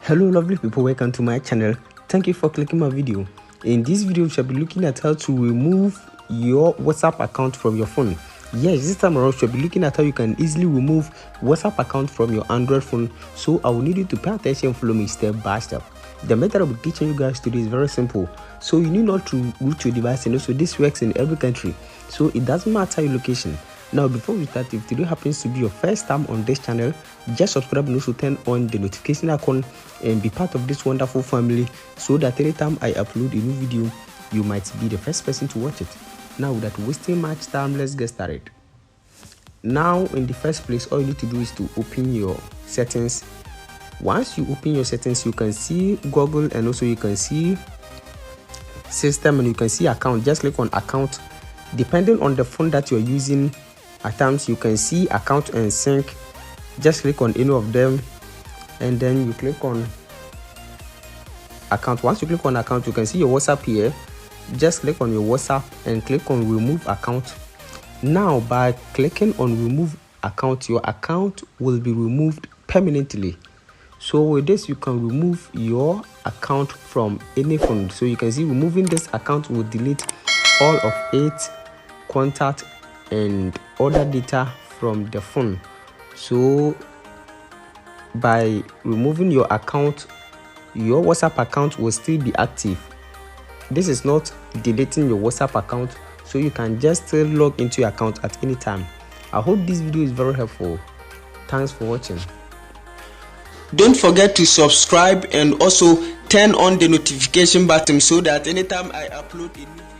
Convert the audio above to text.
Hello lovely people, welcome to my channel. Thank you for clicking my video. In this video we shall be looking at how to remove your WhatsApp account from your phone. Yes, this time around we shall be looking at how you can easily remove WhatsApp account from your Android phone. So I will need you to pay attention and follow me step by step. The method I'll be teaching you guys today is very simple. So you need not to root your device, and also this works in every country. So it doesn't matter your location. Now before we start, if today happens to be your first time on this channel, just subscribe and also turn on the notification icon and be part of this wonderful family, so that anytime I upload a new video you might be the first person to watch it. Now without wasting much time, let's get started. Now in the first place, all you need to do is to open your settings. Once you open your settings, you can see Google and also you can see system and you can see account. Just click on account. Depending on the phone that you're using, at times you can see account and sync. Just click on any of them and then you click on account. Once you click on account, you can see your WhatsApp here. Just click on your WhatsApp and click on remove account. Now by clicking on remove account, your account will be removed permanently. So with this you can remove your account from any phone. So you can see removing this account will delete all of its contact and other data from the phone. So by removing your account, your WhatsApp account will still be active. This is not deleting your WhatsApp account, so you can just still log into your account at any time. I hope this video is very helpful. Thanks for watching. Don't forget to subscribe and also turn on the notification button so that anytime I upload a new video